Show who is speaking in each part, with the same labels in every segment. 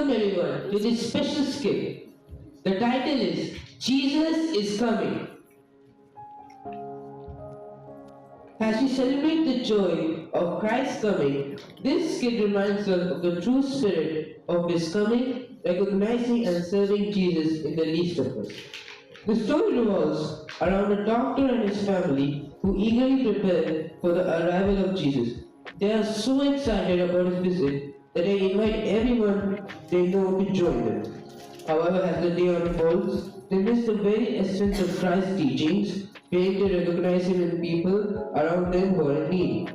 Speaker 1: welcome everyone to this special skit. The title is Jesus is Coming. As we celebrate the joy of Christ's coming, this skit reminds us of the true spirit of His coming, recognizing and serving Jesus in the least of us. The story revolves around a doctor and his family who eagerly prepare for the arrival of Jesus. They are so excited about his visit that they invite everyone they know to join them. However, as the day unfolds, they miss the very essence of Christ's teachings, failing to recognize him in people around them who are in need.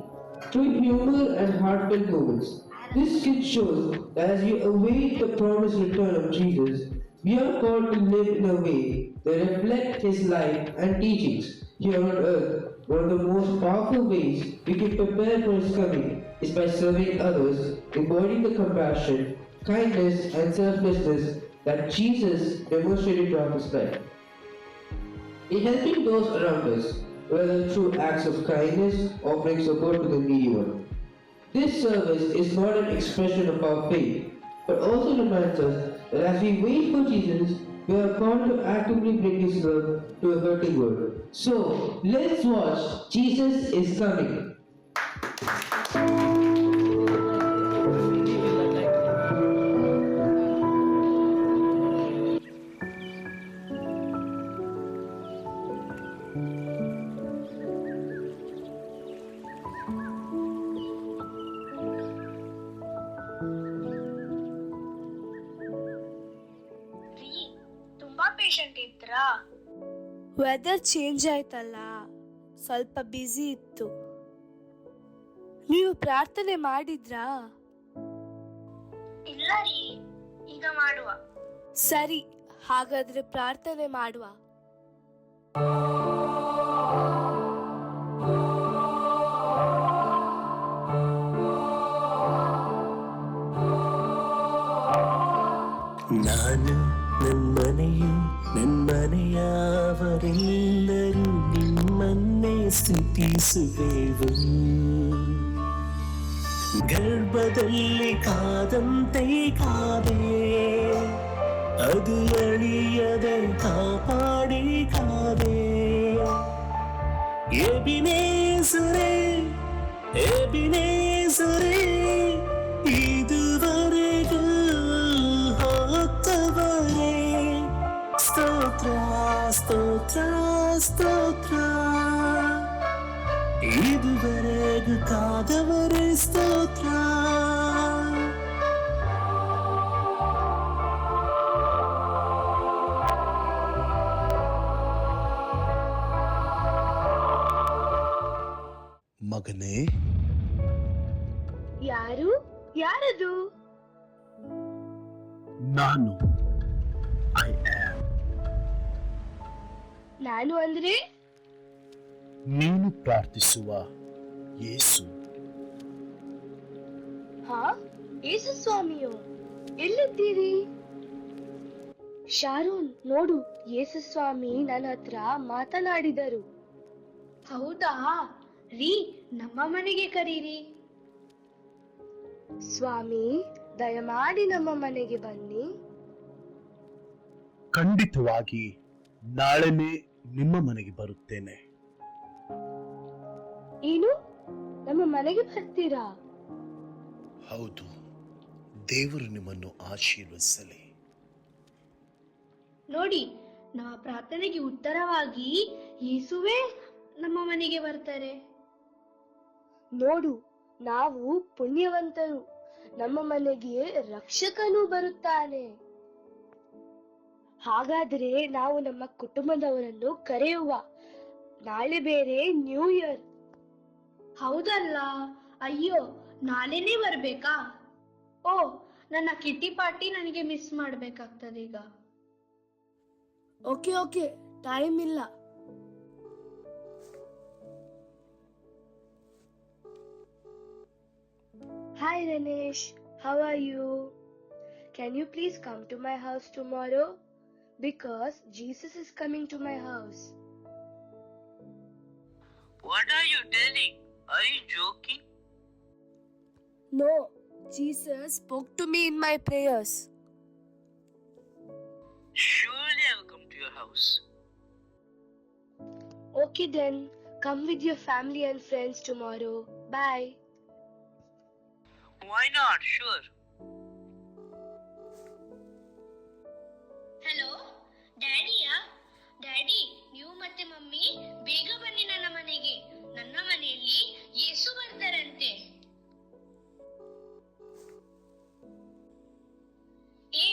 Speaker 1: Through humor and heartfelt moments, this skit shows that as we await the promised return of Jesus, we are called to live in a way that reflect his life and teachings here on earth. One of the most powerful ways we can prepare for his coming is by serving others, embodying the compassion, kindness, and selflessness that Jesus demonstrated throughout his life. In helping those around us, whether through acts of kindness, offering support to the needy one. This service is not an expression of our faith, but also reminds us that as we wait for Jesus, we are called to actively bring His love to a hurting world. So, let's watch Jesus is Coming.
Speaker 2: ರೀ ತುಂಬಾ patient ಇದ್ರಾ?
Speaker 3: Weather change ಆಯ್ತಲ್ಲ, ಸ್ವಲ್ಪ busy ಇತ್ತು. ನೀವು ಪ್ರಾರ್ಥನೆ ಮಾಡಿದ್ರಾ?
Speaker 2: ಇಲ್ಲ ರೀ, ಈಗ ಮಾಡುವ.
Speaker 3: ಸರಿ, ಹಾಗಾದ್ರೆ ಪ್ರಾರ್ಥನೆ ಮಾಡುವ.
Speaker 4: ನಾನು ನನ್ಮನೆಯು ನನ್ಮನೆಯವರೆಲ್ಲರೂ ನಿಮ್ಮನ್ನೇ ಸ್ತುತಿಸುವೆವು. ಗರ್ಭದಲ್ಲಿ ಕಾದಂತೆ ಕಾದೆ, ಅದು ಅಳಿಯದೆ ಕಾಪಾಡಿ ಕಾದೆ. ಎಬಿನೇಸರೇ ಎಬಿನೇಸರೇ, ಇದುವರೆಗೂ ಹೊತ್ತವರೇ, ಸ್ತೋತ್ರ ಸ್ತೋತ್ರ ಸ್ತೋತ್ರ. ಇದುವರೆಗೂ ಕಾದವರೇ ಸ್ತೋತ್ರ. ಮಗನೇ,
Speaker 3: ಯಾರದು?
Speaker 4: ನಾನು ಐ ಆಮ್.
Speaker 3: ನಾನು ಅಂದ್ರೆ
Speaker 4: ನೀನು ಪ್ರಾರ್ಥಿಸುವ ಯೇಸು.
Speaker 3: ಹಾ, ಯೇಸು ಸ್ವಾಮಿಯೋ, ಎಲ್ಲಿದ್ದೀರಿ? ಶಾರೂನ್, ನೋಡು, ಯೇಸು ಸ್ವಾಮಿ ನನ್ನ ಹತ್ರ ಮಾತನಾಡಿದರು.
Speaker 2: ಹೌದಾ ರೀ, ನಮ್ಮ ಮನೆಗೆ ಕರೀರಿ.
Speaker 3: ಸ್ವಾಮಿ, ದಯಮಾಡಿ ನಮ್ಮ ಮನೆಗೆ ಬನ್ನಿ.
Speaker 4: ಖಂಡಿತವಾಗಿ ನಾಳೆನೇ ನಿಮ್ಮ ಮನೆಗೆ ಬರುತ್ತೇನೆ.
Speaker 3: ಏನು, ನಮ್ಮ ಮನೆಗೆ ಬರ್ತೀರಾ?
Speaker 4: ಹೌದು, ದೇವರು ನಿಮ್ಮನ್ನು ಆಶೀರ್ವದಿಸಲಿ.
Speaker 2: ನೋಡಿ, ನಮ್ಮ ಪ್ರಾರ್ಥನೆಗೆ ಉತ್ತರವಾಗಿ ಯೇಸುವೇ ನಮ್ಮ ಮನೆಗೆ ಬರ್ತಾರೆ.
Speaker 3: ನೋಡು, ನಾವು ಪುಣ್ಯವಂತರು, ನಮ್ಮ ಮನೆಗೆ ರಕ್ಷಕನು ಬರುತ್ತಾನೆ. ಹಾಗಾದ್ರೆ ನಾವು ನಮ್ಮ ಕುಟುಂಬದವರನ್ನು ಕರೆಯುವ. ನಾಳೆ ಬೇರೆ ನ್ಯೂ ಇಯರ್.
Speaker 2: ಹೌದಲ್ಲ, ಅಯ್ಯೋ ನಾಳೆನೇ ಬರ್ಬೇಕಾ? ಓ, ನನ್ನ ಕಿಟ್ಟಿ ಪಾರ್ಟಿ ನನಗೆ ಮಿಸ್ ಮಾಡ್ಬೇಕಾಗ್ತದೆ ಈಗ.
Speaker 3: ಓಕೆ, ಟೈಮ್ ಇಲ್ಲ. Hi Ranesh, how are you? Can you please come to my house tomorrow? Because Jesus is coming to my house.
Speaker 5: What are you telling? Are you joking?
Speaker 3: No, Jesus spoke to me in my prayers.
Speaker 5: Surely I will come to your house.
Speaker 3: Okay then, come with your family and friends tomorrow. Bye.
Speaker 5: Why not? Sure.
Speaker 2: Hello, ಡ್ಯಾಡಿಯಾ? Daddy, ನೀವು ಮತ್ತೆ mummy ಬೇಗ ಬನ್ನಿ ನನ್ನ ಮನೆಗೆ. ನನ್ನ ಮನೆಯಲ್ಲಿ ಯೇಸು ಬರ್ತಾರಂತೆ. ಏ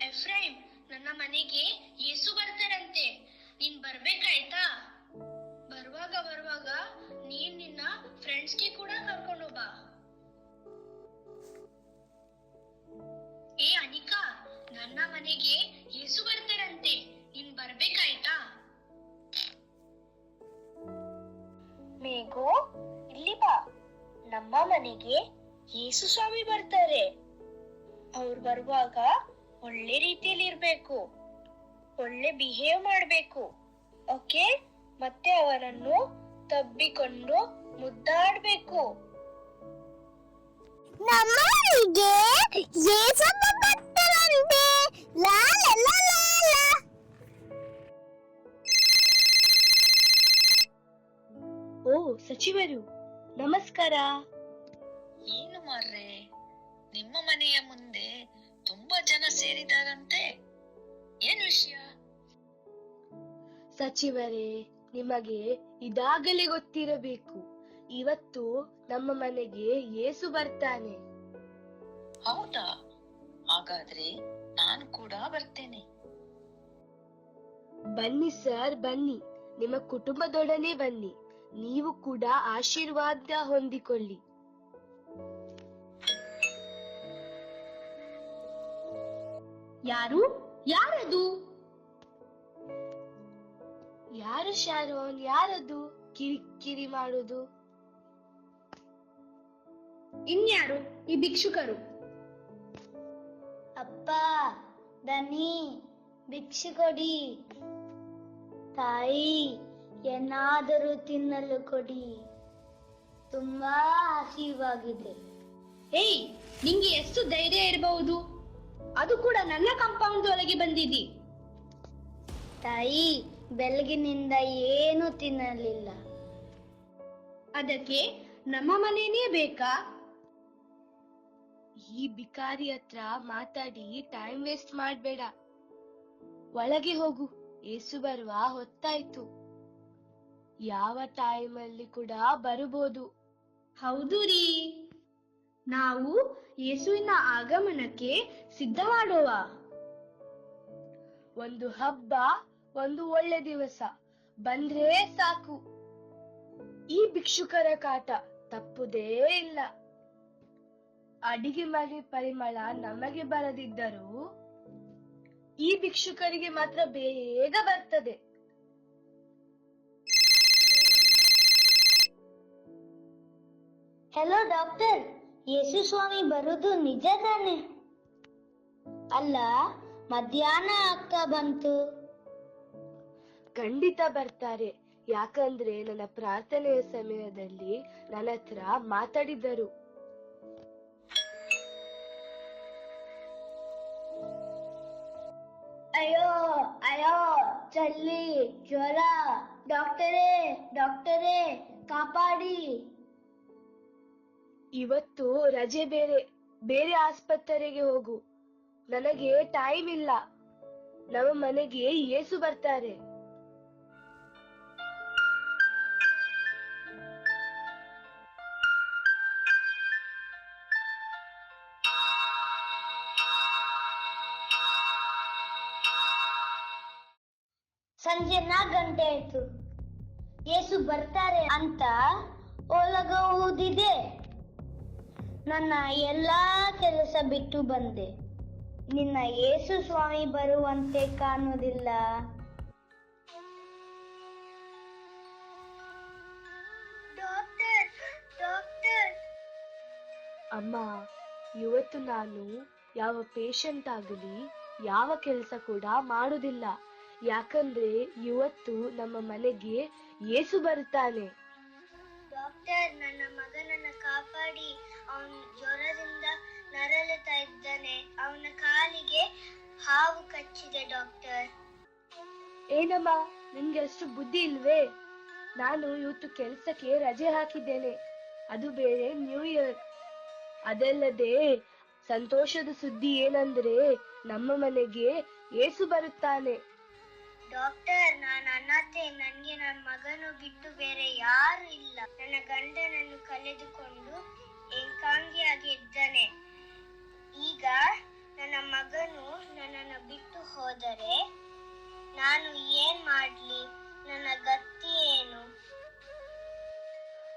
Speaker 2: ಎಫ್ರೈಮ್, ನನ್ನ ಮನೆಗೆ ಯೇಸು ಬರ್ತಾರಂತೆ. ನೀನ್ ಬರ್ಬೇಕಾಯ್ತಾ? ಬರುವಾಗ ನೀನ್ ನಿನ್ನ ಫ್ರೆಂಡ್ಸ್ಗೆ ಕೂಡ ಕರ್ಕೊಂಡು ಬಾ. ಏ ಅನಿಕಾ, ನನ್ನ ಮನೆಗೆ ಯೇಸು ಬರ್ತಾರಂತೆ. ನೀನ್ ಬರ್ಬೇಕಾಯ್ತಾ?
Speaker 6: ಮೇಘು, ಇಲ್ಲಿ ಬಾ. ನಮ್ಮ ಮನೆಗೆ ಯೇಸು ಸ್ವಾಮಿ ಬರ್ತಾರೆ. ಅವ್ರು ಬರುವಾಗ ಒಳ್ಳೆ ರೀತಿಯಲ್ಲಿ ಇರ್ಬೇಕು, ಒಳ್ಳೆ ಬಿಹೇವ್ ಮಾಡ್ಬೇಕು. ಓಕೆ? ಮತ್ತೆ ಅವರನ್ನು ತಬ್ಬಿಕೊಂಡು ಮುದ್ದಾಡ್ಬೇಕು.
Speaker 7: ನಮ್ಮನಿಗೆ ಯೇಸಪ್ಪ ಬರ್ತಾರಂತೆ. ಲಾ ಲಾ ಲಾ ಲಾ ಲಾ.
Speaker 3: ಓ ಸಚಿವರು, ನಮಸ್ಕಾರ.
Speaker 6: ಏನು ಮಾರ್ರೆ, ನಿಮ್ಮ ಮನೆಯ ಮುಂದೆ ತುಂಬಾ ಜನ ಸೇರಿದಾರಂತೆ. ಏನ್ ವಿಷಯ?
Speaker 3: ಸಚಿವರೇ, ನಿಮಗೆ ಇದಾಗಲೇ ಗೊತ್ತಿರಬೇಕು. ಇವತ್ತು ನಮ್ಮ ಮನೆಗೆ ಯೇಸು ಬರ್ತಾನೆ.
Speaker 6: ಹೌದಾ? ಹಾಗಾದ್ರೆ ನಾನು ಕೂಡ ಬರ್ತೇನೆ.
Speaker 3: ಬನ್ನಿ ಸರ್, ಬನ್ನಿ. ನಿಮ್ಮ ಕುಟುಂಬದೊಡನೆ ಬನ್ನಿ. ನೀವು ಕೂಡ ಆಶೀರ್ವಾದ ಹೊಂದಿಕೊಳ್ಳಿ.
Speaker 2: ಯಾರದು?
Speaker 3: ಯಾರು ಶಾರೋನ್? ಯಾರದು ಕಿರಿಕಿರಿ ಮಾಡುದು?
Speaker 2: ಇನ್ಯಾರು ಈ ಭಿಕ್ಷುಕರು?
Speaker 7: ಅಪ್ಪ, ದನಿ ಭಿಕ್ಷೆ ಕೊಡಿ. ತಾಯಿ, ಏನಾದರೂ ತಿನ್ನಲು ಕೊಡಿ. ತುಂಬಾ ಹಸಿವಾಗಿದೆ.
Speaker 2: ಏಯ್, ನಿಂಗೆ ಎಷ್ಟು ಧೈರ್ಯ ಇರಬಹುದು? ಅದು ಕೂಡ ನನ್ನ ಕಾಂಪೌಂಡ್ ಒಳಗೆ ಬಂದಿದಿ.
Speaker 7: ತಾಯಿ, ಬೆಳಗಿನಿಂದ ಏನು ತಿನ್ನಲಿಲ್ಲ.
Speaker 2: ಅದಕ್ಕೆ ನಮ್ಮ ಮನೆನೇ ಬೇಕಾ?
Speaker 3: ಈ ಬಿಕಾರಿ ಹತ್ರ ಮಾತಾಡಿ ಟೈಮ್ ವೇಸ್ಟ್ ಮಾಡ್ಬೇಡ. ಒಳಗೆ ಹೋಗು, ಏಸು ಬರುವ ಹೊತ್ತಾಯ್ತು. ಯಾವ ಟೈಮಲ್ಲಿ ಕೂಡ ಬರಬಹುದು.
Speaker 2: ಹೌದು ರೀ, ನಾವು ಯೇಸುವಿನ ಆಗಮನಕ್ಕೆ ಸಿದ್ಧ ಮಾಡುವ.
Speaker 3: ಒಂದು ಹಬ್ಬ, ಒಂದು ಒಳ್ಳೆ ದಿವಸ ಬಂದ್ರೆ ಸಾಕು. ಈ ಭಿಕ್ಷುಕರ ಕಾಟ ತಪ್ಪುದೇ ಇಲ್ಲ. ಅಡಿಗೆ ಮನೆ ಪರಿಮಳ ನಮಗೆ ಬರದಿದ್ದರೂ ಈ ಭಿಕ್ಷುಕರಿಗೆ ಮಾತ್ರ ಬೇಗ ಬರ್ತದೆ.
Speaker 7: ಹೆಲೋ ಡಾಕ್ಟರ್, ಯೇಸು ಸ್ವಾಮಿ ಬರುದು ನಿಜ ತಾನೆ? ಅಲ್ಲ, ಮಧ್ಯಾಹ್ನ ಆಗ್ತಾ ಬಂತು.
Speaker 3: ಖಂಡಿತ ಬರ್ತಾರೆ. ಯಾಕಂದ್ರೆ ನನ್ನ ಪ್ರಾರ್ಥನೆಯ ಸಮಯದಲ್ಲಿ ನನ್ನ ಹತ್ರ ಮಾತಾಡಿದರು.
Speaker 7: ಅಯ್ಯೋ ಅಯ್ಯೋ, ಚಳಿ, ಜ್ವರ, ಡಾಕ್ಟರೇ ಡಾಕ್ಟರೇ ಕಾಪಾಡಿ.
Speaker 3: ಇವತ್ತು ರಜೆ, ಬೇರೆ ಆಸ್ಪತ್ರೆಗೆ ಹೋಗು. ನನಗೆ ಟೈಮ್ ಇಲ್ಲ. ನಮ್ಮ ಮನೆಗೆ ಯೇಸು ಬರ್ತಾರೆ.
Speaker 7: ಸಂಜೆ 4 ಗಂಟೆ ಆಯ್ತು. ಯೇಸು ಬರ್ತಾರೆ ಅಂತ ಓಲಗವುದಿದೆ. ನನ್ನ ಎಲ್ಲಾ ಕೆಲಸ ಬಿಟ್ಟು ಬಂದೆ. ನಿನ್ನ ಯೇಸು ಸ್ವಾಮಿ ಬರುವಂತೆ ಕಾಣುವುದಿಲ್ಲ. Doctor doctor.
Speaker 3: ಅಮ್ಮ, ಇವತ್ತು ನಾನು ಯಾವ ಪೇಷಂಟ್ ಆಗಲಿ, ಯಾವ ಕೆಲಸ ಕೂಡ ಮಾಡುವುದಿಲ್ಲ. ಯಾಕಂದ್ರೆ ಇವತ್ತು ನಮ್ಮ ಮನೆಗೆ ಯೇಸು ಬರುತ್ತಾನೆ.
Speaker 7: ಡಾಕ್ಟರ್, ನನ್ನ ಮಗನನ್ನ ಕಾಪಾಡಿ. ಅವನು ಜ್ವರದಿಂದ ನರಳುತ್ತಾ ಇದ್ದಾನೆ. ಅವನ ಕಾಲಿಗೆ ಹಾವು ಕಚ್ಚಿದೆ ಡಾಕ್ಟರ್.
Speaker 3: ಏನಮ್ಮ, ನಿನ್ಗೆ ಅಷ್ಟು ಬುದ್ಧಿ ಇಲ್ವೇ? ನಾನು ಇವತ್ತು ಕೆಲ್ಸಕ್ಕೆ ರಜೆ ಹಾಕಿದ್ದೇನೆ. ಅದು ಬೇರೆ ನ್ಯೂ ಇಯರ್. ಅದಲ್ಲದೆ ಸಂತೋಷದ ಸುದ್ದಿ ಏನಂದ್ರೆ ನಮ್ಮ ಮನೆಗೆ ಏಸು ಬರುತ್ತಾನೆ.
Speaker 7: ಡಾಕ್ಟರ್, ನಾನು ಅನಾಥೆ. ನನಗೆ ನನ್ನ ಮಗನು ಬಿಟ್ಟು ಬೇರೆ ಯಾರು ಇಲ್ಲ. ನನ್ನ ಗಂಡನನ್ನು ಕಳೆದುಕೊಂಡು ಏಕಾಂಗಿಯಾಗಿ ಇದ್ದಾನೆ. ಈಗ ನನ್ನ ಮಗನು ನನ್ನನ್ನು ಬಿಟ್ಟು ಹೋದರೆ ನಾನು ಏನ್ ಮಾಡ್ಲಿ? ನನ್ನ ಗತಿ ಏನು?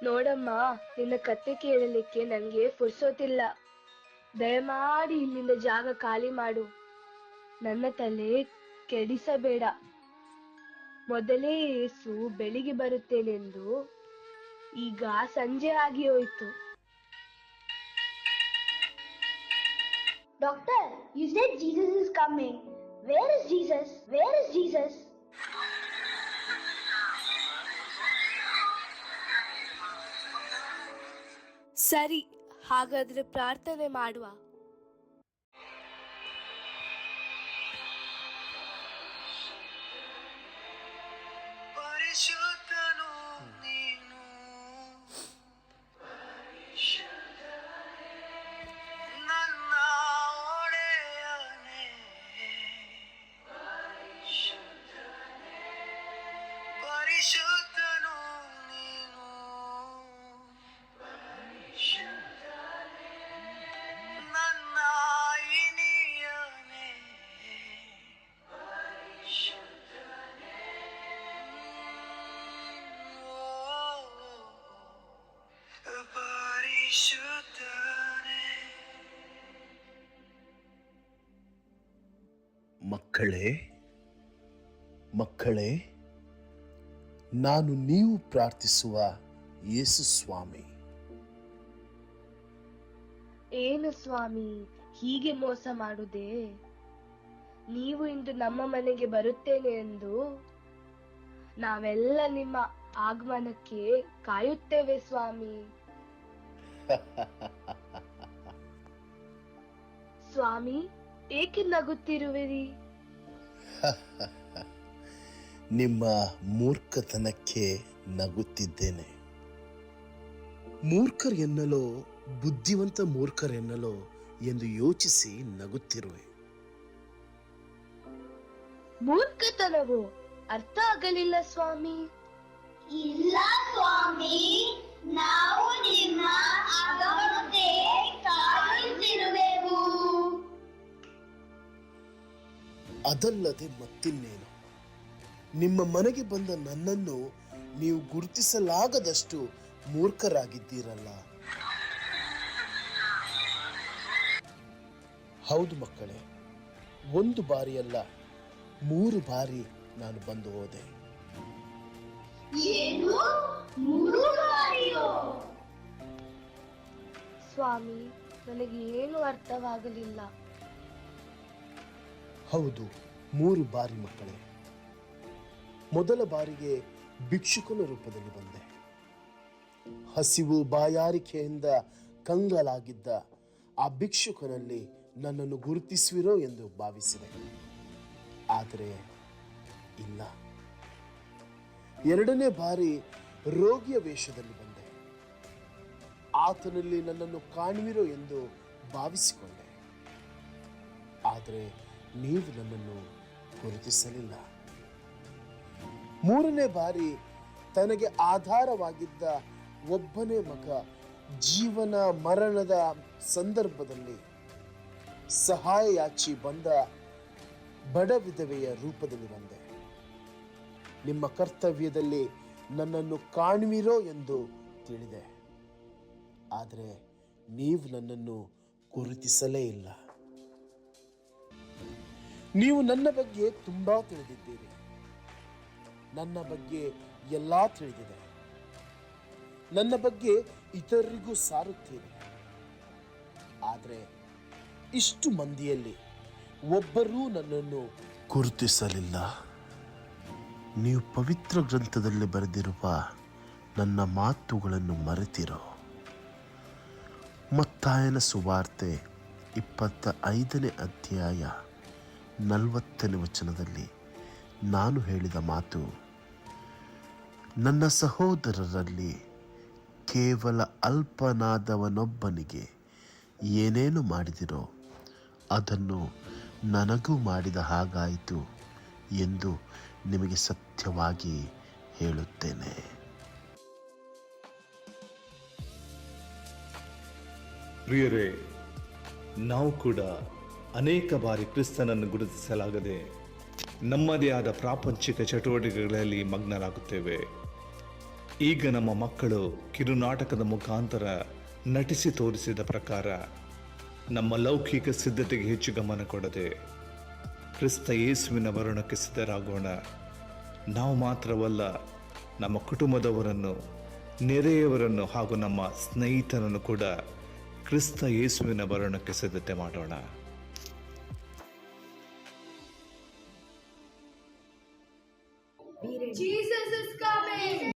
Speaker 3: ನೋಡಮ್ಮ, ನಿನ್ನ ಕತೆ ಕೇಳಲಿಕ್ಕೆ ನನಗೆ ಫುರ್ಸೋತಿಲ್ಲ. ದಯಮಾಡಿ ಇಲ್ಲಿಂದ ಜಾಗ ಖಾಲಿ ಮಾಡು. ನನ್ನ ತಲೆ ಕೆಡಿಸಬೇಡ. ಮೊದಲೇ ಏಸು ಬೆಳಿಗ್ಗೆ ಬರುತ್ತೇನೆಂದು ಈಗ ಸಂಜೆ ಆಗಿ ಹೋಯ್ತು.
Speaker 7: Doctor, you said Jesus is coming. Where is Jesus? Where is Jesus?
Speaker 3: ಸರಿ, ಹಾಗಾದ್ರೆ ಪ್ರಾರ್ಥನೆ ಮಾಡುವ.
Speaker 8: ಪರಿಶುದ್ಧನು ನೀನು, ನನ್ನ ಒಡೆಯನೇ. ಪರಿಶುದ್ಧನು ನೀನು, ನನ್ನ ಇನಿಯನೇ. ಪರಿಶುದ್ಧನೇ.
Speaker 4: ಮಕ್ಕಳೇ, ಮಕ್ಕಳೇ, ನಾನು ನೀವು ಪ್ರಾರ್ಥಿಸುವ ಯೇಸು ಸ್ವಾಮಿ.
Speaker 3: ಏನು ಸ್ವಾಮಿ, ಹೀಗೆ ಮೋಸ ಮಾಡುವುದೇ? ನೀವು ಇಂದು ನಮ್ಮ ಮನೆಗೆ ಬರುತ್ತೇನೆ ಎಂದು ನಾವೆಲ್ಲ ನಿಮ್ಮ ಆಗಮನಕ್ಕೆ ಕಾಯುತ್ತೇವೆ ಸ್ವಾಮಿ. ಸ್ವಾಮಿ, ಏಕೆ ನಗುತ್ತಿರುವಿರಿ?
Speaker 4: ನಿಮ್ಮ ಮೂರ್ಖತನಕ್ಕೆ ನಗುತ್ತಿದ್ದೇನೆ. ಮೂರ್ಖರೆನ್ನಲೋ ಬುದ್ಧಿವಂತ ಮೂರ್ಖರೆನ್ನಲೋ ಎಂದು ಯೋಚಿಸಿ ನಗುತ್ತಿರುವೆ.
Speaker 3: ಮೂರ್ಖತನವು ಅರ್ಥ ಆಗಲಿಲ್ಲ ಸ್ವಾಮಿ.
Speaker 7: ಇಲ್ಲ ಸ್ವಾಮಿ, ನಾವು ನಿಮ್ಮ ಆಗಮನಕ್ಕೆ ಕಾಯುತ್ತಿರುವೆವು.
Speaker 4: ಅದಲ್ಲದೆ ಮತ್ತಿನ್ನೇನು? ನಿಮ್ಮ ಮನೆಗೆ ಬಂದ ನನ್ನನ್ನು ನೀವು ಗುರುತಿಸಲಾಗದಷ್ಟು ಮೂರ್ಖರಾಗಿದ್ದೀರಲ್ಲ. ಹೌದು ಮಕ್ಕಳೇ, ಒಂದು ಬಾರಿಯಲ್ಲ 3 ಬಾರಿ ನಾನು ಬಂದು ಹೋದೆ.
Speaker 7: ಏನು? 3 ಬಾರಿಯೋ?
Speaker 3: ಸ್ವಾಮಿ, ನನಗೆ ಏನು ಅರ್ಥವಾಗಲಿಲ್ಲ.
Speaker 4: ಹೌದು, 3 ಬಾರಿ ಮಕ್ಕಳೇ. ಮೊದಲ ಬಾರಿಗೆ ಭಿಕ್ಷುಕನ ರೂಪದಲ್ಲಿ ಬಂದೆ. ಹಸಿವು ಬಾಯಾರಿಕೆಯಿಂದ ಕಂಗಾಲಾಗಿದ್ದ ಆ ಭಿಕ್ಷುಕನಲ್ಲಿ ನನ್ನನ್ನು ಗುರುತಿಸುವಿರೋ ಎಂದು ಭಾವಿಸಿದೆ. ಆದರೆ ಇಲ್ಲ. ಎರಡನೇ ಬಾರಿ ರೋಗಿಯ ವೇಷದಲ್ಲಿ ಬಂದೆ. ಆತನಲ್ಲಿ ನನ್ನನ್ನು ಕಾಣುವಿರೋ ಎಂದು ಭಾವಿಸಿಕೊಂಡೆ. ಆದರೆ ನೀವು ನನ್ನನ್ನು ಗುರುತಿಸಲಿಲ್ಲ. ಮೂರನೇ ಬಾರಿ ತನಗೆ ಆಧಾರವಾಗಿದ್ದ ಒಬ್ಬನೇ ಮಗ ಜೀವನ ಮರಣದ ಸಂದರ್ಭದಲ್ಲಿ ಸಹಾಯ ಯಾಚಿ ಬಂದ ಬಡ ವಿಧವೆಯ ರೂಪದಲ್ಲಿ ಬಂದೆ. ನಿಮ್ಮ ಕರ್ತವ್ಯದಲ್ಲಿ ನನ್ನನ್ನು ಕಾಣುವಿರೋ ಎಂದು ತಿಳಿದೆ. ಆದರೆ ನೀವು ನನ್ನನ್ನು ಗುರುತಿಸಲೇ ಇಲ್ಲ. ನೀವು ನನ್ನ ಬಗ್ಗೆ ತುಂಬಾ ತಿಳಿದಿದ್ದೀರಿ. ನನ್ನ ಬಗ್ಗೆ ಎಲ್ಲ ತಿಳಿದಿದೆ. ನನ್ನ ಬಗ್ಗೆ ಇತರರಿಗೂ ಸಾರುತ್ತೀರಿ. ಆದರೆ ಇಷ್ಟು ಮಂದಿಯಲ್ಲಿ ಒಬ್ಬರೂ ನನ್ನನ್ನು ಗುರುತಿಸಲಿಲ್ಲ. ನೀವು ಪವಿತ್ರ ಗ್ರಂಥದಲ್ಲಿ ಬರೆದಿರುವ ನನ್ನ ಮಾತುಗಳನ್ನು ಮರೆತಿರೋ. ಮತ್ತಾಯನ ಸುವಾರ್ತೆ 25ನೇ ಅಧ್ಯಾಯ 40ನೇ ವಚನದಲ್ಲಿ ನಾನು ಹೇಳಿದ ಮಾತು, ನನ್ನ ಸಹೋದರರಲ್ಲಿ ಕೇವಲ ಅಲ್ಪನಾದವನೊಬ್ಬನಿಗೆ ಏನೇನು ಮಾಡಿದಿರೋ ಅದನ್ನು ನನಗೂ ಮಾಡಿದ ಹಾಗಾಯಿತು ಎಂದು ನಿಮಗೆ ಸತ್ಯವಾಗಿ ಹೇಳುತ್ತೇನೆ.
Speaker 9: ಪ್ರಿಯರೇ, ನಾವು ಕೂಡ ಅನೇಕ ಬಾರಿ ಕ್ರಿಸ್ತನನ್ನು ಗುರುತಿಸಲಾಗದೆ ನಮ್ಮದೇ ಆದ ಪ್ರಾಪಂಚಿಕ ಚಟುವಟಿಕೆಗಳಲ್ಲಿ ಮಗ್ನರಾಗುತ್ತೇವೆ. ಈಗ ನಮ್ಮ ಮಕ್ಕಳು ಕಿರುನಾಟಕದ ಮುಖಾಂತರ ನಟಿಸಿ ತೋರಿಸಿದ ಪ್ರಕಾರ ನಮ್ಮ ಲೌಕಿಕ ಸಿದ್ಧತೆಗೆ ಹೆಚ್ಚು ಗಮನ ಕೊಡದೆ ಕ್ರಿಸ್ತ ಯೇಸುವಿನ ಮರಣಕ್ಕೆ ಸಿದ್ಧರಾಗೋಣ. ನಾವು ಮಾತ್ರವಲ್ಲ, ನಮ್ಮ ಕುಟುಂಬದವರನ್ನು, ನೆರೆಯವರನ್ನು ಹಾಗೂ ನಮ್ಮ ಸ್ನೇಹಿತರನ್ನು ಕೂಡ ಕ್ರಿಸ್ತ ಯೇಸುವಿನ ಮರಣಕ್ಕೆ ಸಿದ್ಧತೆ ಮಾಡೋಣ.
Speaker 3: Jesus is coming!